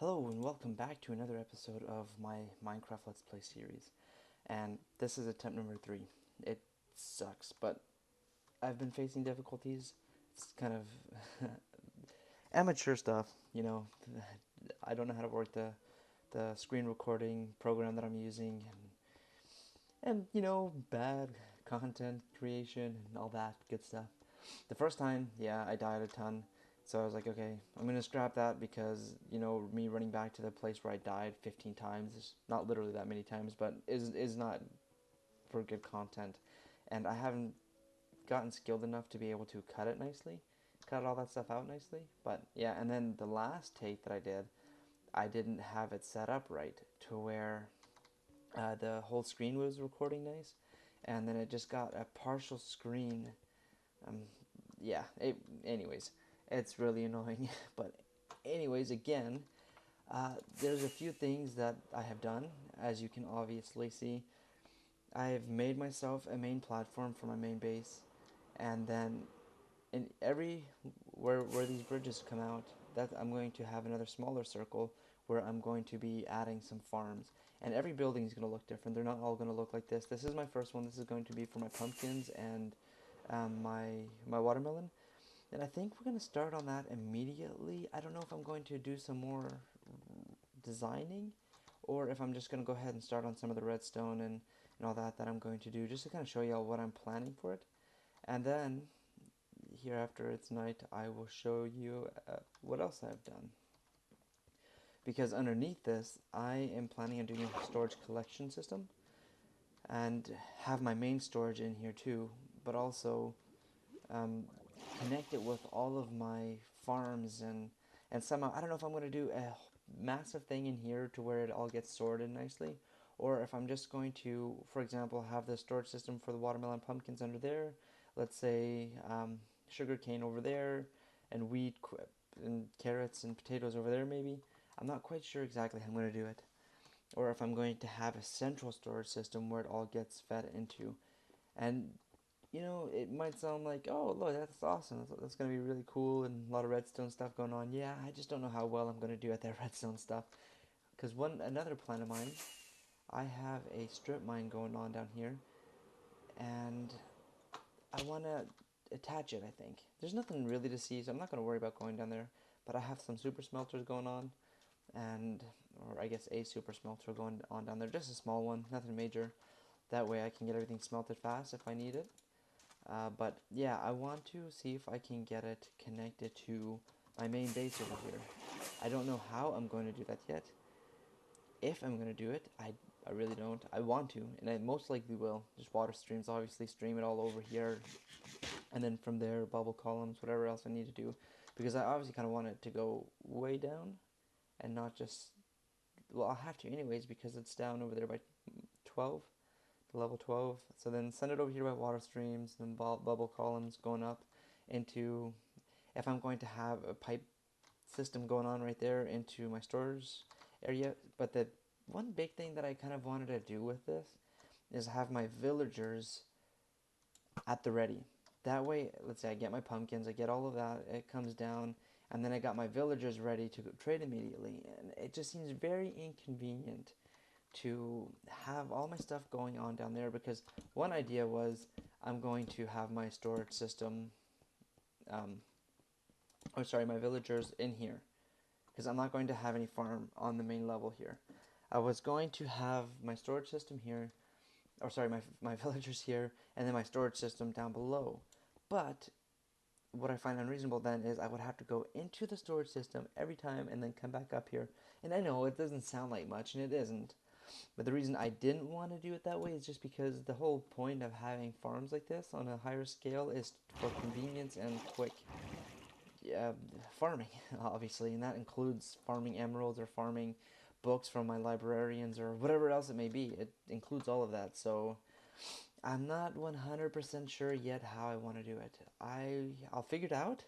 Hello and welcome back to another episode of my Minecraft Let's Play series. And this is attempt number 3. It sucks, but I've been facing difficulties. It's kind of amateur stuff, you know. I don't know how to work the screen recording program that I'm using and bad content creation and all that good stuff. The first time, yeah, I died a ton. So I was like, okay, I'm going to scrap that because, me running back to the place where I died 15 times, not literally that many times, but is not for good content. And I haven't gotten skilled enough to be able to cut it nicely, cut all that stuff out nicely. But yeah, and then the last take that I didn't have it set up right to where the whole screen was recording nice. And then it just got a partial screen. Um, yeah, anyways, it's really annoying. But anyways, again, there's a few things that I have done, as you can obviously see. I've made myself a main platform for my main base, and then in every where these bridges come out, that I'm going to have another smaller circle where I'm going to be adding some farms. And every building is going to look different. They're not all going to look like this. This is my first one. This is going to be for my pumpkins and my watermelon. And I think we're going to start on that immediately. I don't know if I'm going to do some more designing or if I'm just going to go ahead and start on some of the redstone and all that I'm going to do just to kind of show y'all what I'm planning for it. And then here after it's night, I will show you what else I've done. Because underneath this, I am planning on doing a storage collection system and have my main storage in here too, but also um, connect it with all of my farms and somehow I don't know if I'm going to do a massive thing in here to where it all gets sorted nicely, or if I'm just going to, for example, have the storage system for the watermelon pumpkins under there, let's say sugar cane over there, and wheat and carrots and potatoes over there maybe. I'm not quite sure exactly how I'm going to do it, or if I'm going to have a central storage system where it all gets fed into. And it might sound like, oh, look, that's awesome. That's going to be really cool and a lot of redstone stuff going on. Yeah, I just don't know how well I'm going to do at that redstone stuff. Because another plan of mine, I have a strip mine going on down here, and I want to attach it, I think. There's nothing really to see, so I'm not going to worry about going down there. But I have some super smelters going on, or I guess a super smelter going on down there. Just a small one, nothing major. That way I can get everything smelted fast if I need it. But yeah, I want to see if I can get it connected to my main base over here. I don't know how I'm going to do that yet. If I'm going to do it, I really don't. I want to, and I most likely will. Just water streams, obviously, stream it all over here. And then from there, bubble columns, whatever else I need to do. Because I obviously kind of want it to go way down and not just. Well, I'll have to anyways because it's down over there by 12, level 12. So then send it over here by water streams and bubble columns going up into, if I'm going to have a pipe system going on right there into my storage area. But the one big thing that I kind of wanted to do with this is have my villagers at the ready. That way, let's say I get my pumpkins, I get all of that, it comes down, and then I got my villagers ready to trade immediately. And it just seems very inconvenient to have all my stuff going on down there because one idea was I'm going to have my storage system, um, my villagers in here because I'm not going to have any farm on the main level here. I was going to have my storage system here, or sorry, my villagers here, and then my storage system down below. But what I find unreasonable then is I would have to go into the storage system every time and then come back up here. And I know it doesn't sound like much, and it isn't. But the reason I didn't want to do it that way is just because the whole point of having farms like this on a higher scale is for convenience and quick uh, farming, obviously. And that includes farming emeralds or farming books from my librarians or whatever else it may be. It includes all of that. So I'm not 100% sure yet how I want to do it. I'll figure it out.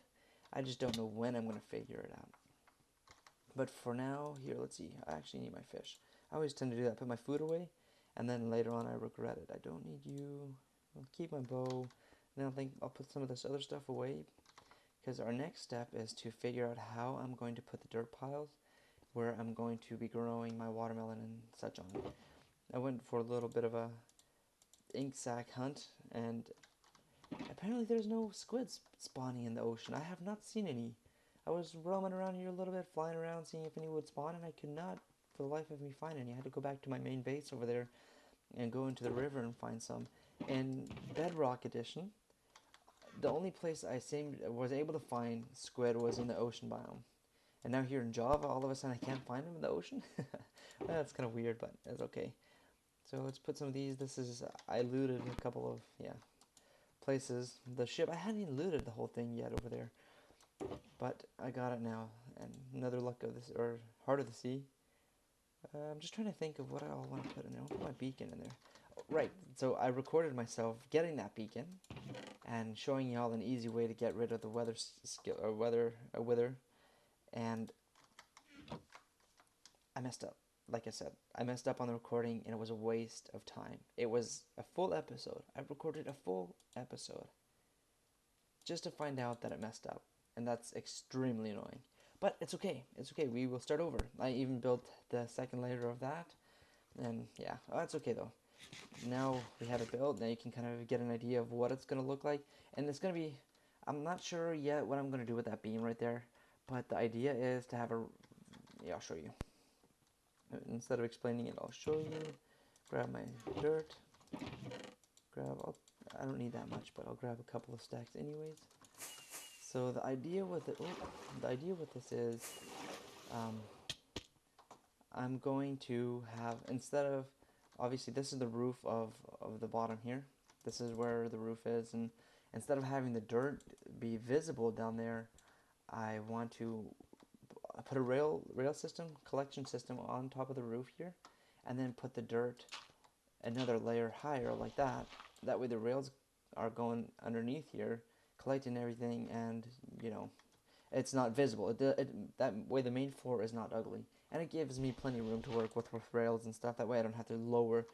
I just don't know when I'm going to figure it out. But for now, here, let's see. I actually need my fish. I always tend to do that. Put my food away, and then later on I regret it. I don't need you. I'll keep my bow. And then I'll put some of this other stuff away. Because our next step is to figure out how I'm going to put the dirt piles where I'm going to be growing my watermelon and such on. I went for a little bit of a ink sac hunt, and apparently there's no squids spawning in the ocean. I have not seen any. I was roaming around here a little bit, flying around, seeing if any would spawn, and I could not, for the life of me, find any. I had to go back to my main base over there and go into the river and find some. In Bedrock Edition, the only place I was able to find squid was in the ocean biome. And now here in Java, all of a sudden I can't find them in the ocean? That's kind of weird, but it's okay. So let's put some of these. I looted a couple of, places. The ship, I hadn't even looted the whole thing yet over there. But I got it now. And another luck of this, or Heart of the Sea. I'm just trying to think of what I all want to put in there. I'll put my beacon in there. Oh, right, so I recorded myself getting that beacon and showing y'all an easy way to get rid of the wither, and I messed up. Like I said, I messed up on the recording, and it was a waste of time. It was a full episode. I recorded a full episode just to find out that it messed up, and that's extremely annoying. But it's okay. It's okay. We will start over. I even built the second layer of that, and yeah, it's okay though. Now we have it built. Now you can kind of get an idea of what it's going to look like, and it's going to be. I'm not sure yet what I'm going to do with that beam right there, but the idea is to have a. Yeah, I'll show you. Instead of explaining it, I'll show you. Grab my dirt. I don't need that much, but I'll grab a couple of stacks anyways. So the idea with this is, I'm going to have, instead of, obviously this is the roof of the bottom here. This is where the roof is, and instead of having the dirt be visible down there, I want to put a rail system, collection system on top of the roof here, and then put the dirt another layer higher like that. That way the rails are going underneath here, collecting everything, and it's not visible. That way the main floor is not ugly, and it gives me plenty of room to work with rails and stuff. That way I don't have to lower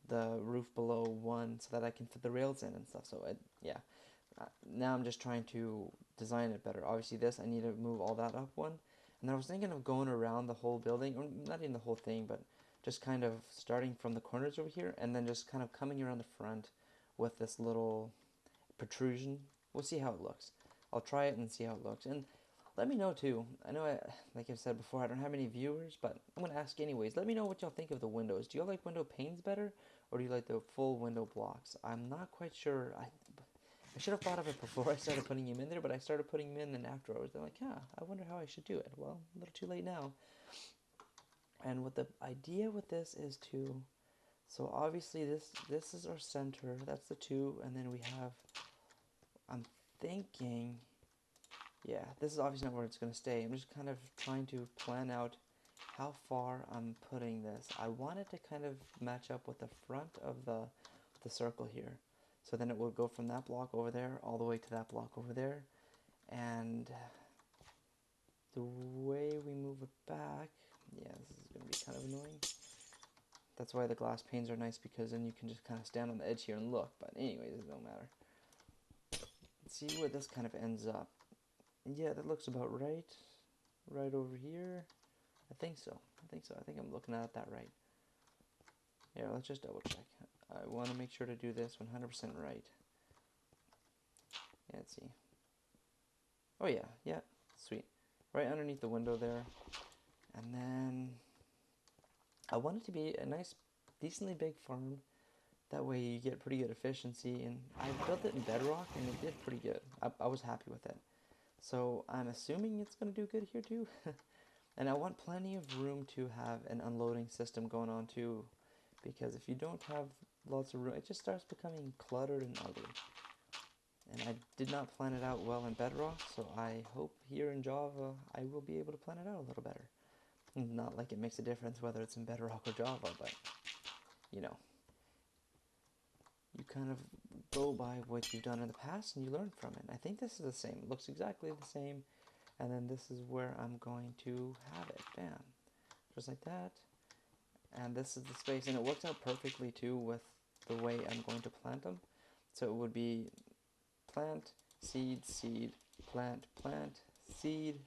the roof below one so that I can fit the rails in and stuff. So now I'm just trying to design it better. Obviously this, I need to move all that up one. And I was thinking of going around the whole building, or not even the whole thing, but just kind of starting from the corners over here, and then just kind of coming around the front with this little protrusion. We'll see how it looks. I'll try it and see how it looks. And let me know too. I know, like I've said before, I don't have many viewers, but I'm going to ask anyways. Let me know what y'all think of the windows. Do y'all like window panes better, or do you like the full window blocks? I'm not quite sure. I should have thought of it before I started putting him in there, but I started putting him in, and afterwards they're like, I wonder how I should do it. Well, a little too late now. And what the idea with this is so obviously this is our center, that's the 2, and then we have, I'm thinking, this is obviously not where it's going to stay. I'm just kind of trying to plan out how far I'm putting this. I want it to kind of match up with the front of the circle here. So then it will go from that block over there all the way to that block over there. And the way we move it back, this is going to be kind of annoying. That's why the glass panes are nice, because then you can just kind of stand on the edge here and look. But anyways, it don't matter. Let's see where this kind of ends up. Yeah, that looks about right. Right over here. I think so. I think I'm looking at that right. Yeah, let's just double check. I want to make sure to do this 100% right. Yeah, let's see. Oh yeah, sweet. Right underneath the window there. And then I want it to be a nice, decently big farm. That way you get pretty good efficiency. And I built it in Bedrock, and it did pretty good. I was happy with it. So I'm assuming it's going to do good here too. And I want plenty of room to have an unloading system going on too. Because if you don't have lots of room, it just starts becoming cluttered and ugly. And I did not plan it out well in Bedrock, so I hope here in Java I will be able to plan it out a little better. Not like it makes a difference whether it's in Bedrock or Java, but you kind of go by what you've done in the past and you learn from it. I think this is the same. It looks exactly the same. And then this is where I'm going to have it. Bam. Just like that. And this is the space, and it works out perfectly too with the way I'm going to plant them. So it would be plant, seed, seed, plant, plant, seed,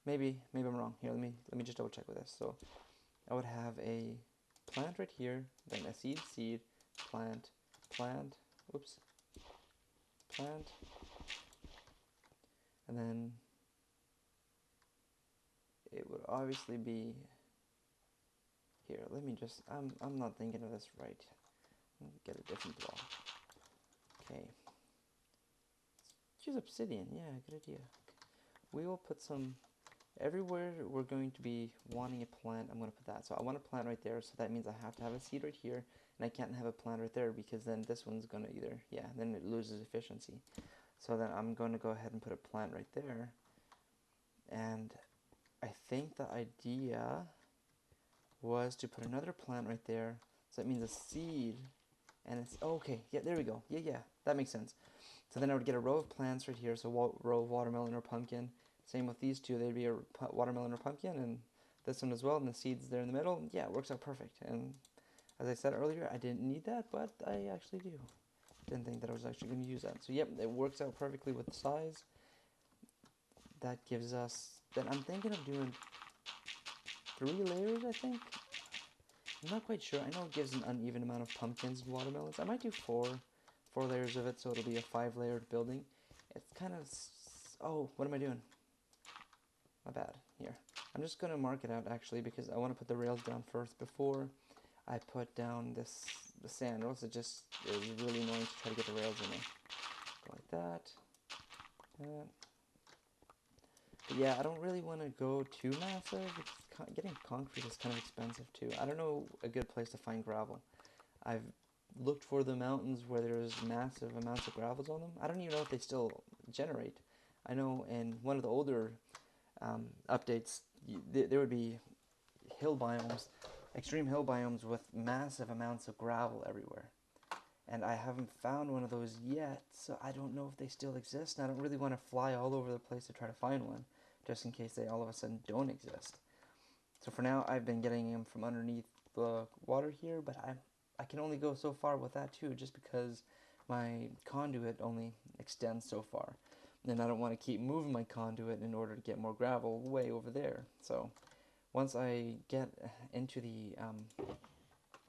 maybe I'm wrong. Here, let me just double check with this. So I would have a plant right here, then a seed, plant, oops, plant, and then it would obviously be here. Let me just, I'm not thinking of this right. Get a different block. Okay. Use obsidian. Yeah, good idea. We will put some, everywhere we're going to be wanting a plant, I'm going to put that. So I want a plant right there, so that means I have to have a seed right here, and I can't have a plant right there because then this one's going to either, yeah, then it loses efficiency. So then I'm going to go ahead and put a plant right there. And I think the idea was to put another plant right there. So that means a seed, and it's, oh, okay, yeah, there we go. Yeah, that makes sense. So then I would get a row of plants right here, so row of watermelon or pumpkin. Same with these two, they'd be a watermelon or pumpkin, and this one as well, and the seeds there in the middle. Yeah, it works out perfect. And as I said earlier, I didn't need that, but I actually do. Didn't think that I was actually going to use that. So yep, it works out perfectly with the size. That gives us, then I'm thinking of doing 3 layers, I think. I'm not quite sure. I know it gives an uneven amount of pumpkins and watermelons. I might do 4 layers of it, so it'll be a 5-layered building. It's kind of, oh, what am I doing? My bad. Here, I'm just going to mark it out actually because I want to put the rails down first before I put down the sand, or else it just is really annoying to try to get the rails in there. Go like that. But yeah, I don't really want to go too massive. Getting concrete is kind of expensive too. I don't know a good place to find gravel. I've looked for the mountains where there's massive amounts of gravels on them. I don't even know if they still generate. I know in one of the older updates, there would be hill biomes, extreme hill biomes with massive amounts of gravel everywhere. And I haven't found one of those yet, so I don't know if they still exist. And I don't really want to fly all over the place to try to find one, just in case they all of a sudden don't exist. So for now, I've been getting them from underneath the water here, but I can only go so far with that too, just because my conduit only extends so far. And I don't want to keep moving my conduit in order to get more gravel way over there. So once I get into the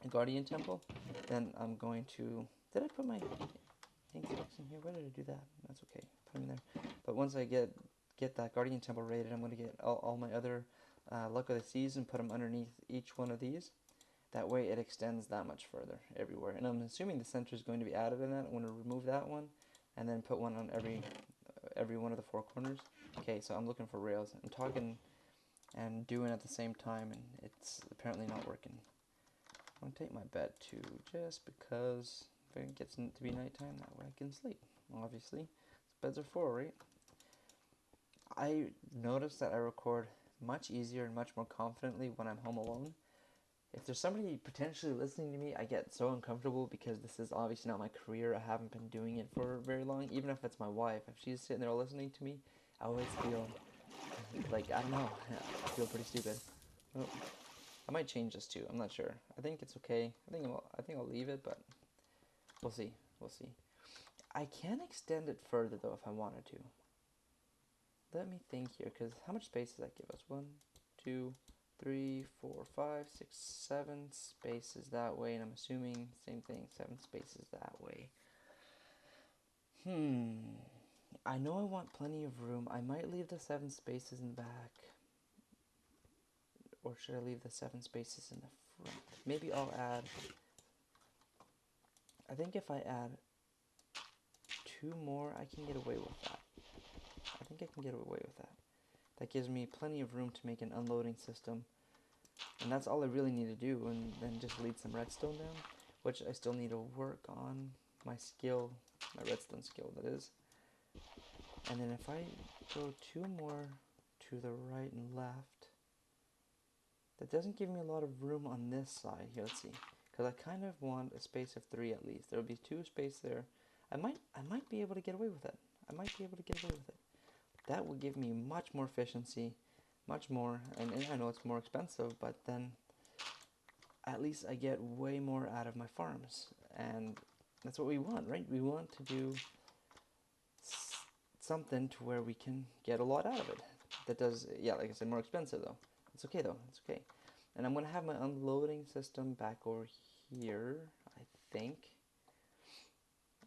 Guardian Temple, then I'm going to, did I put my ink sticks in here? Why did I do that? That's okay, put them in there. But once I get that Guardian Temple raided, I'm going to get all my other Luck of the Seas and put them underneath each one of these. That way it extends that much further everywhere. And I'm assuming the center is going to be added in that. I'm going to remove that one and then put one on every one of the 4 corners. Okay, so I'm looking for rails. I'm talking and doing at the same time, and it's apparently not working. I'm going to take my bed too, just because if it gets to be nighttime, that way I can sleep. Obviously, beds are for, right? I noticed that I record much easier and much more confidently when I'm home alone. If there's somebody potentially listening to me, I get so uncomfortable because this is obviously not my career. I haven't been doing it for very long. Even if it's my wife, if she's sitting there listening to me, I always feel like, I don't know, I feel pretty stupid. Oh, I might change this too. I'm not sure. I think it's okay. I think I'll leave it, but we'll see. We'll see. I can extend it further though if I wanted to. Let me think here, because how much space does that give us? 1, 2, 3, 4, 5, 6, 7 spaces that way, and I'm assuming same thing, 7 spaces that way. I know I want plenty of room. I might leave the 7 spaces in back. Or should I leave the 7 spaces in the front? Maybe I'll add, I think if I add 2 more, I can get away with that. I think I can get away with that. That gives me plenty of room to make an unloading system. And that's all I really need to do, and then just lead some redstone down, which I still need to work on my skill, my redstone skill, that is. And then if I go 2 more to the right and left, that doesn't give me a lot of room on this side. Here, let's see. Because I kind of want a space of 3 at least. There will be 2 spaces there. I might be able to get away with it. I might be able to get away with it. That will give me much more efficiency, much more, and I know it's more expensive, but then at least I get way more out of my farms, and that's what we want, right? We want to do something to where we can get a lot out of it. that does, yeah, like I said, more expensive though. It's okay though, it's okay. And I'm gonna have my unloading system back over here, I think.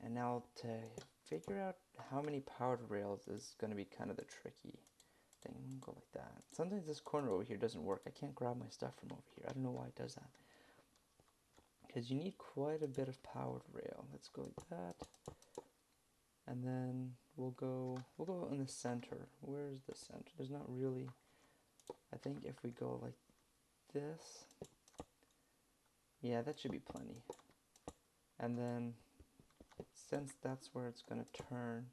And now to figure out how many powered rails is gonna be kind of the tricky thing. Go like that. Sometimes this corner over here doesn't work. I can't grab my stuff from over here. I don't know why it does that. Because you need quite a bit of powered rail. Let's go like that. And then we'll go in the center. Where's the center? There's not really. I think if we go like this, yeah, that should be plenty. And then since that's where it's gonna turn,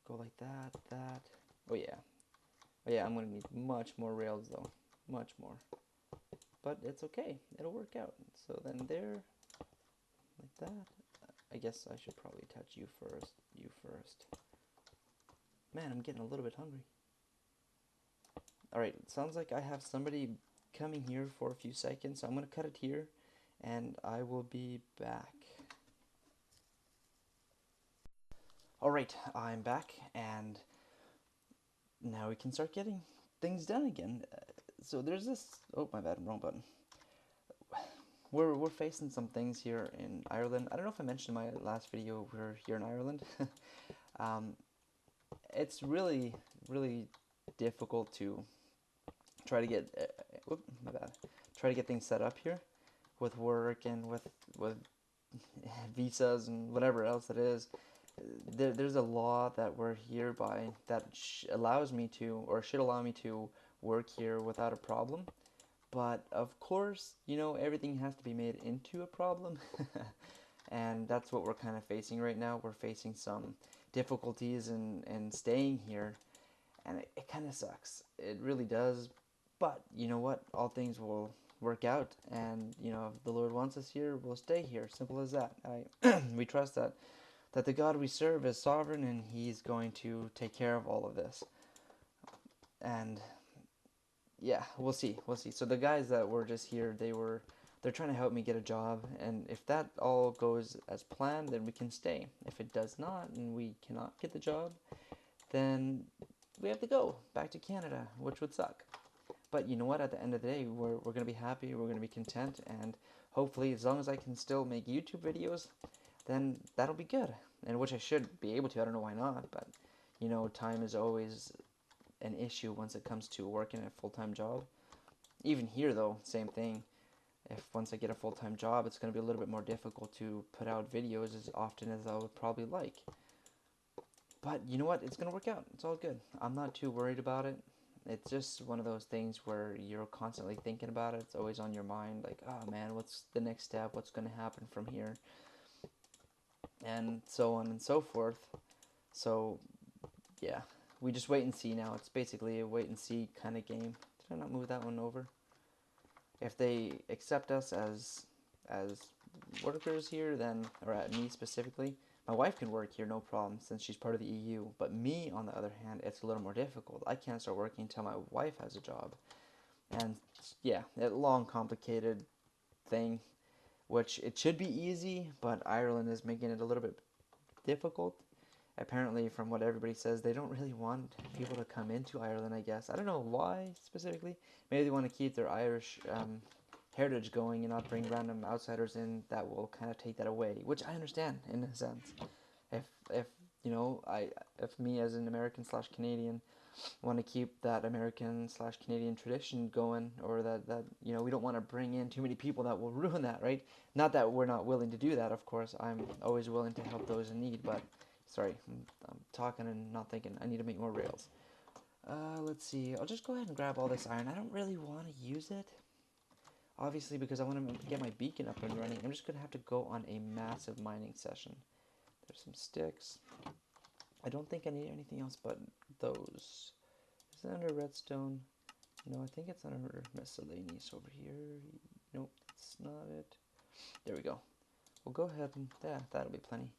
go like that. Oh yeah, I'm gonna need much more rails though, much more. But it's okay, it'll work out. So then there, like that. I guess I should probably touch you first. You first. Man, I'm getting a little bit hungry. Alright, sounds like I have somebody coming here for a few seconds, so I'm going to cut it here, and I will be back. Alright, I'm back, and now we can start getting things done again. So there's this... Oh, my bad, wrong button. We're facing some things here in Ireland. I don't know if I mentioned in my last video we're here in Ireland. It's really, really difficult to try to get my bad. Try to get things set up here with work and with visas and whatever else it is. There's a law that we're here by that allows me to, or should allow me to, work here without a problem. But of course, you know, everything has to be made into a problem. And that's what we're kind of facing right now. We're facing some difficulties in staying here, and it kind of sucks. It really does. But you know what? All things will work out, and you know, if the Lord wants us here, we'll stay here. Simple as that. We trust that the God we serve is sovereign, and He's going to take care of all of this. And yeah, we'll see. We'll see. So the guys that were just here, they're trying to help me get a job, and if that all goes as planned, then we can stay. If it does not, and we cannot get the job, then we have to go back to Canada, which would suck. But you know what? At the end of the day, we're going to be happy, we're going to be content, and hopefully, as long as I can still make YouTube videos, then that'll be good. And which I should be able to. I don't know why not, but you know, time is always an issue once it comes to working a full-time job. Even here, though, same thing. If once I get a full-time job, it's going to be a little bit more difficult to put out videos as often as I would probably like. But you know what? It's going to work out. It's all good. I'm not too worried about it. It's just one of those things where you're constantly thinking about it. It's always on your mind, like, oh man, what's the next step? What's going to happen from here? And so on and so forth. So, yeah, we just wait and see now. It's basically a wait and see kind of game. Did I not move that one over? If they accept us as workers here, then, or at me specifically, my wife can work here no problem since she's part of the EU. But me, on the other hand, it's a little more difficult. I can't start working until my wife has a job. And yeah, a long, complicated thing, which it should be easy, but Ireland is making it a little bit difficult. Apparently, from what everybody says, they don't really want people to come into Ireland, I guess. I don't know why specifically. Maybe they want to keep their Irish heritage going and not bring random outsiders in that will kind of take that away, which I understand in a sense. If you know, if me as an American slash Canadian want to keep that American slash Canadian tradition going, or that you know, we don't want to bring in too many people that will ruin that, right? Not that we're not willing to do that, of course. I'm always willing to help those in need, but sorry, I'm talking and not thinking. I need to make more rails. Let's see. I'll just go ahead and grab all this iron. I don't really want to use it, obviously, because I want to get my beacon up and running. I'm just going to have to go on a massive mining session. There's some sticks. I don't think I need anything else but those. Is it under redstone? No, I think it's under miscellaneous over here. Nope, that's not it. There we go. We'll go ahead and... yeah, that'll be plenty.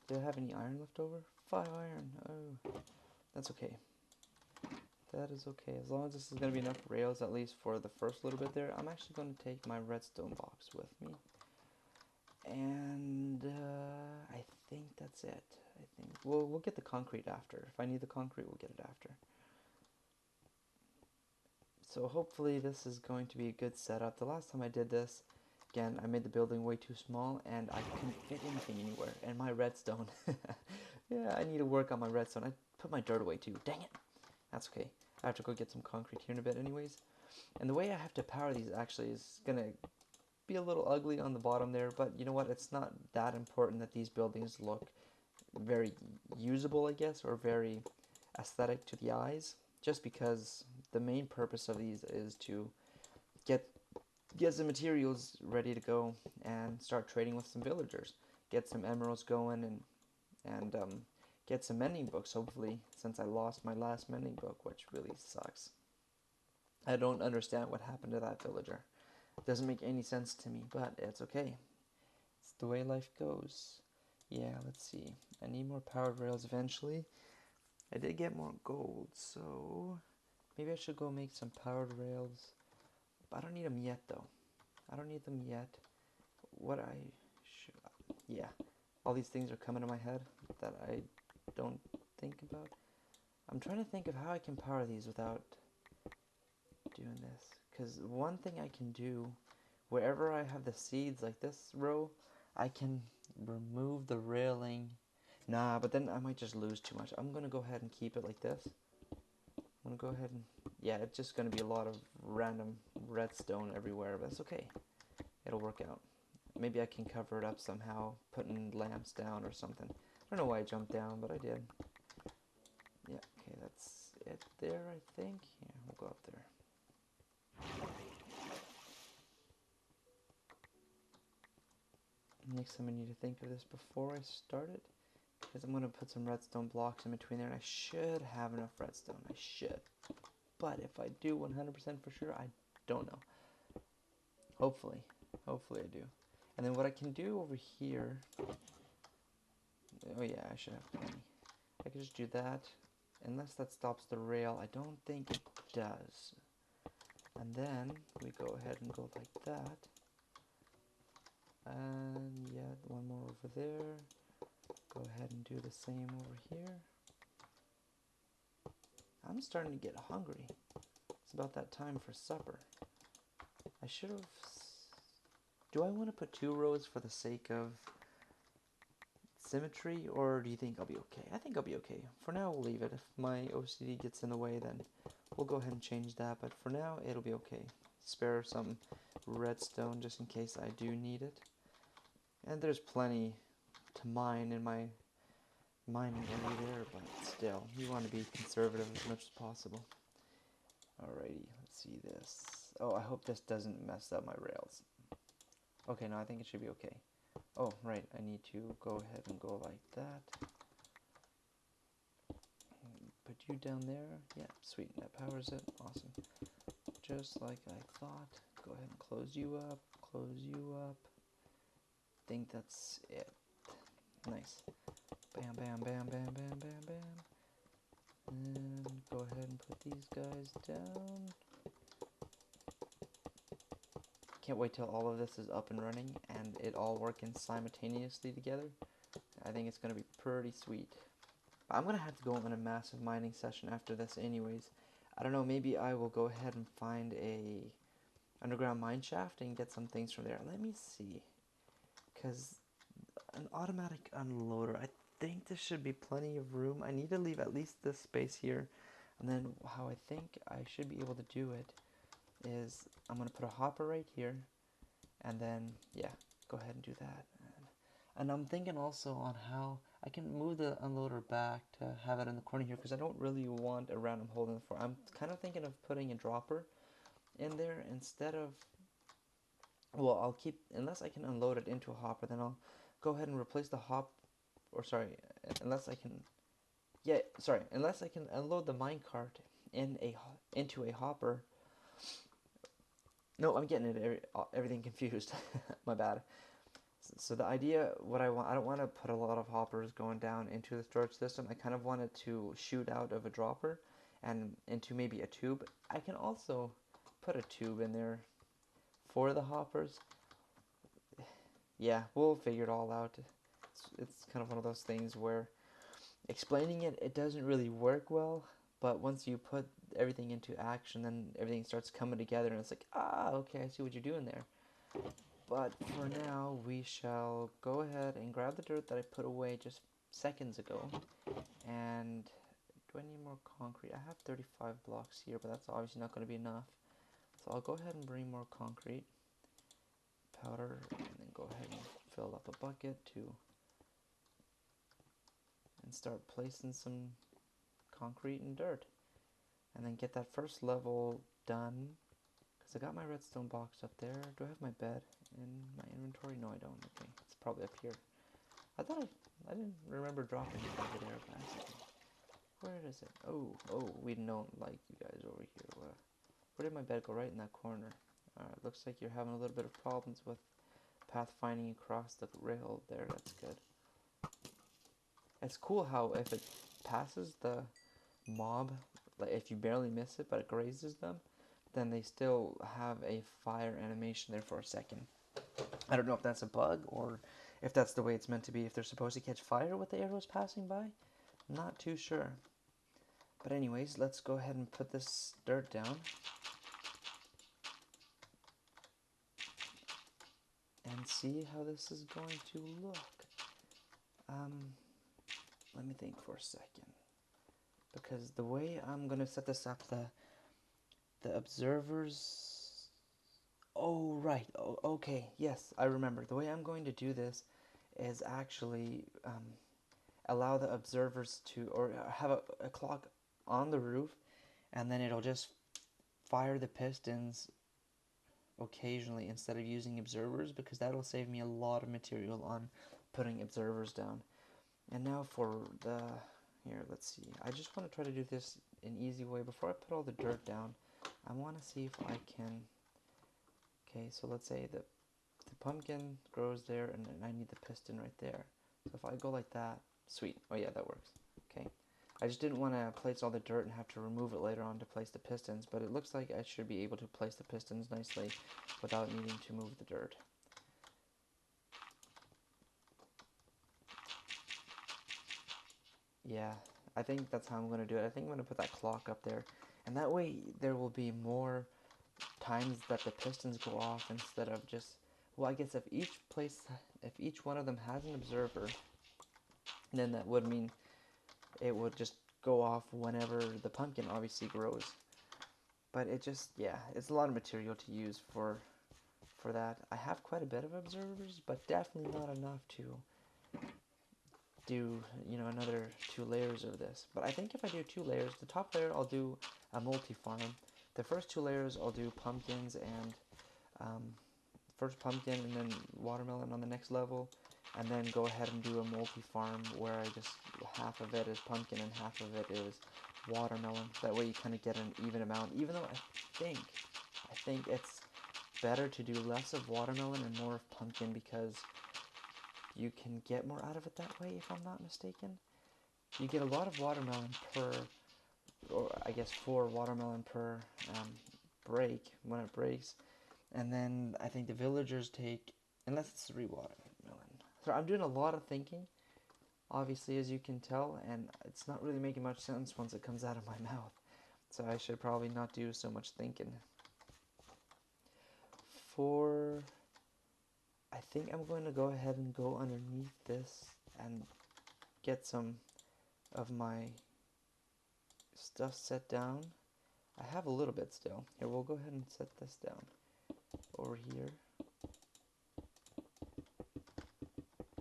Do I have any iron left over? 5 iron. Oh, that's okay. That is okay. As long as this is going to be enough rails, at least for the first little bit there, I'm actually going to take my redstone box with me. And I think that's it. I think we'll get the concrete after. If I need the concrete, we'll get it after. So hopefully this is going to be a good setup. The last time I did this, again, I made the building way too small and I couldn't fit anything anywhere. And my redstone, yeah, I need to work on my redstone. I put my dirt away too, dang it. That's okay. I have to go get some concrete here in a bit anyways. And the way I have to power these actually is gonna be a little ugly on the bottom there, but you know what? It's not that important that these buildings look very usable, I guess, or very aesthetic to the eyes, just because the main purpose of these is to get some materials ready to go and start trading with some villagers, get some emeralds going, and get some mending books, hopefully, since I lost my last mending book, which really sucks. I don't understand what happened to that villager. It doesn't make any sense to me, but it's okay. It's the way life goes. Yeah, let's see. I need more powered rails eventually. I did get more gold, so maybe I should go make some powered rails. But I don't need them yet, though. I don't need them yet. What I should... Yeah, all these things are coming to my head that I don't think about. I'm trying to think of how I can power these without doing this. Because one thing I can do, wherever I have the seeds, like this row, I can remove the railing. Nah, but then I might just lose too much. I'm going to go ahead and keep it like this. I'm going to go ahead and... Yeah, it's just going to be a lot of random redstone everywhere, but it's okay. It'll work out. Maybe I can cover it up somehow, putting lamps down or something. I don't know why I jumped down, but I did. Yeah, okay, that's it there, I think. Yeah, we'll go up there. Next time I need to think of this before I start it, because I'm going to put some redstone blocks in between there, and I should have enough redstone. I should. But if I do 100% for sure, I don't know. Hopefully. Hopefully I do. And then what I can do over here... Oh yeah, I should have plenty. I can just do that. Unless that stops the rail, I don't think it does. And then we go ahead and go like that. And yeah, one more over there. Go ahead and do the same over here. I'm starting to get hungry. It's about that time for supper. I should have... Do I want to put 2 rows for the sake of symmetry, or do you think I'll be okay? I think I'll be okay. For now, we'll leave it. If my OCD gets in the way, then we'll go ahead and change that. But for now, it'll be okay. Spare some redstone just in case I do need it. And there's plenty to mine in my mining area there, but still, you want to be conservative as much as possible. Alrighty, let's see this. Oh, I hope this doesn't mess up my rails. Okay, no, I think it should be okay. Oh, right, I need to go ahead and go like that. Put you down there. Yeah, sweet, that powers it. Awesome. Just like I thought. Go ahead and close you up, close you up. Think that's it. Nice. Bam, bam, bam, bam, bam, bam, bam. And go ahead and put these guys down. Can't wait till all of this is up and running and it all working simultaneously together. I think it's going to be pretty sweet. But I'm going to have to go on a massive mining session after this anyways. I don't know, maybe I will go ahead and find a underground mine shaft and get some things from there. Let me see. Because an automatic unloader, I think there should be plenty of room. I need to leave at least this space here. And then how I think I should be able to do it is I'm going to put a hopper right here. And then, yeah, go ahead and do that. And I'm thinking also on how I can move the unloader back to have it in the corner here, because I don't really want a random hole in the floor. I'm kind of thinking of putting a dropper in there instead of... Well, I'll keep... Unless I can unload it into a hopper, then I'll go ahead and replace the unless I can... Yeah, sorry. Unless I can unload the minecart into a hopper. No, I'm getting everything confused. My bad. So the idea, what I want, I don't want to put a lot of hoppers going down into the storage system. I kind of want it to shoot out of a dropper and into maybe a tube. I can also put a tube in there for the hoppers. Yeah, we'll figure it all out. It's kind of one of those things where explaining it doesn't really work well, But once you put everything into action, then everything starts coming together, and it's like, ah, okay, I see what you're doing there. But for now, we shall go ahead and grab the dirt that I put away just seconds ago. And do I need more concrete? I have 35 blocks here, but that's obviously not going to be enough. So I'll go ahead and bring more concrete powder, and then go ahead and fill up a bucket and start placing some concrete and dirt. And then get that first level done. Because I got my redstone box up there. Do I have my bed in my inventory? No, I don't. Okay, it's probably up here. I didn't remember dropping it over there by accident. Where is it? Oh, we don't like you guys over here. Where did my bed go? Right in that corner. Alright, looks like you're having a little bit of problems with pathfinding across the rail there. That's good. It's cool how if it passes the mob, like if you barely miss it but it grazes them, then they still have a fire animation there for a second. I don't know if that's a bug or if that's the way it's meant to be, if they're supposed to catch fire with the arrows passing by. I'm not too sure. But anyways, let's go ahead and put this dirt down. And see how this is going to look. Let me think for a second. Because the way I'm going to set this up, the observers... Oh, right. Oh, okay. Yes, I remember. The way I'm going to do this is actually allow the observers to, or have a clock on the roof, and then it'll just fire the pistons occasionally instead of using observers, because that'll save me a lot of material on putting observers down. And now for the, here, let's see. I just want to try to do this an easy way. Before I put all the dirt down, I want to see if I can, okay, so let's say the pumpkin grows there, and I need the piston right there. So if I go like that, sweet. Oh yeah, that works. Okay. I just didn't want to place all the dirt and have to remove it later on to place the pistons, but it looks like I should be able to place the pistons nicely without needing to move the dirt. Yeah, I think that's how I'm going to do it. I think I'm going to put that clock up there, and that way there will be more times that the pistons go off instead of just, well, I guess if each one of them has an observer, then that would mean it would just go off whenever the pumpkin obviously grows. But it just, yeah, it's a lot of material to use for that. I have quite a bit of observers, but definitely not enough to do, another 2 layers of this. But I think if I do 2 layers, the top layer I'll do a multi-farm. The first 2 layers I'll do pumpkins and first pumpkin and then watermelon on the next level, and then go ahead and do a multi-farm where I just, half of it is pumpkin and half of it is watermelon. That way you kind of get an even amount, even though I think it's better to do less of watermelon and more of pumpkin, because you can get more out of it that way, if I'm not mistaken. You get a lot of watermelon per, or I guess 4 watermelon per break, when it breaks. And then I think the villagers take, unless it's 3 watermelon. So I'm doing a lot of thinking, obviously, as you can tell, and it's not really making much sense once it comes out of my mouth. So I should probably not do so much thinking. I think I'm going to go ahead and go underneath this and get some of my stuff set down. I have a little bit still. Here, we'll go ahead and set this down over here.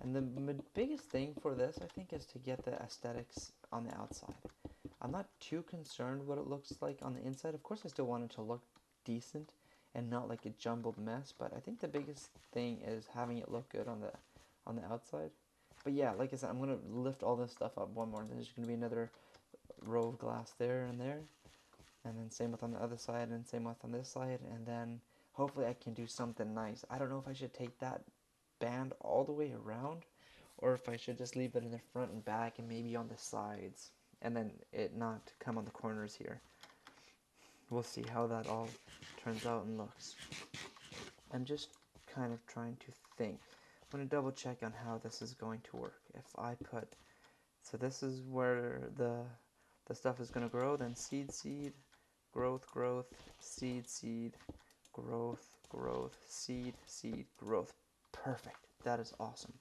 And the biggest thing for this, I think, is to get the aesthetics on the outside. I'm not too concerned what it looks like on the inside. Of course, I still want it to look decent and not like a jumbled mess, but I think the biggest thing is having it look good on the outside. But yeah, like I said, I'm going to lift all this stuff up one more. There's going to be another row of glass there, and then same with on the other side, and same with on this side, and then hopefully I can do something nice. I don't know if I should take that band all the way around, or if I should just leave it in the front and back and maybe on the sides, and then it not come on the corners here. We'll see how that all turns out and looks. I'm just kind of trying to think. I'm going to double check on how this is going to work. If I put, so this is where the the stuff is going to grow, then seed, seed, growth, growth, seed, seed, growth, growth, seed, seed, growth. Perfect. That is awesome.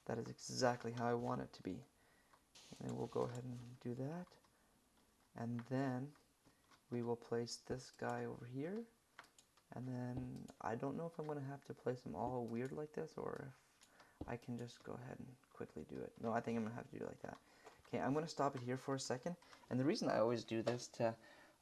That is exactly how I want it to be. And we'll go ahead and do that. And then we will place this guy over here. And then I don't know if I'm going to have to place them all weird like this, or if I can just go ahead and quickly do it. No, I think I'm going to have to do it like that. Okay, I'm going to stop it here for a second. And the reason I always do this to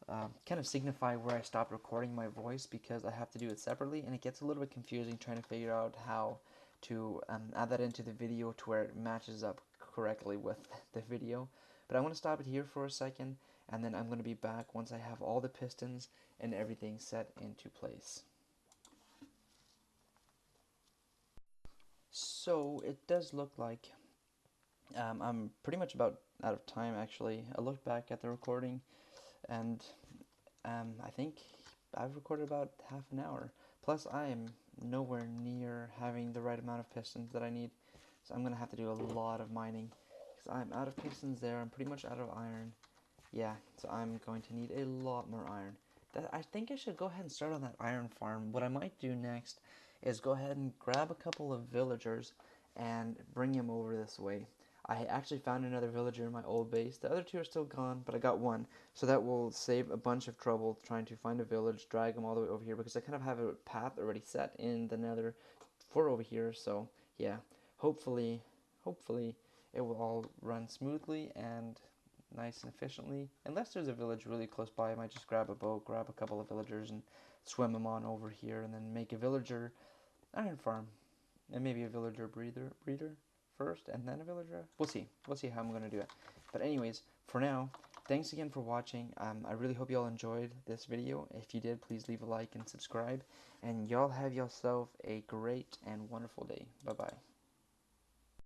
kind of signify where I stop recording my voice, because I have to do it separately, and it gets a little bit confusing trying to figure out how to add that into the video to where it matches up correctly with the video. But I'm going to stop it here for a second, and then I'm going to be back once I have all the pistons and everything set into place. So it does look like I'm pretty much about out of time actually. I looked back at the recording, and I think I've recorded about half an hour. Plus I am nowhere near having the right amount of pistons that I need, so I'm going to have to do a lot of mining, because I'm out of pistons there. I'm pretty much out of iron. Yeah, so I'm going to need a lot more iron. I think I should go ahead and start on that iron farm. What I might do next is go ahead and grab a couple of villagers and bring them over this way. I actually found another villager in my old base. The other two are still gone, but I got one. So that will save a bunch of trouble trying to find a village, drag them all the way over here, because I kind of have a path already set in the nether for over here. So yeah, hopefully it will all run smoothly and nice and efficiently. Unless there's a village really close by, I might just grab a boat, grab a couple of villagers, and swim them on over here, and then make a villager iron farm, and maybe a villager breeder first, and then a villager. We'll see. We'll see how I'm going to do it. But anyways, for now, thanks again for watching. I really hope y'all enjoyed this video. If you did, please leave a like and subscribe. And y'all have yourself a great and wonderful day. Bye-bye.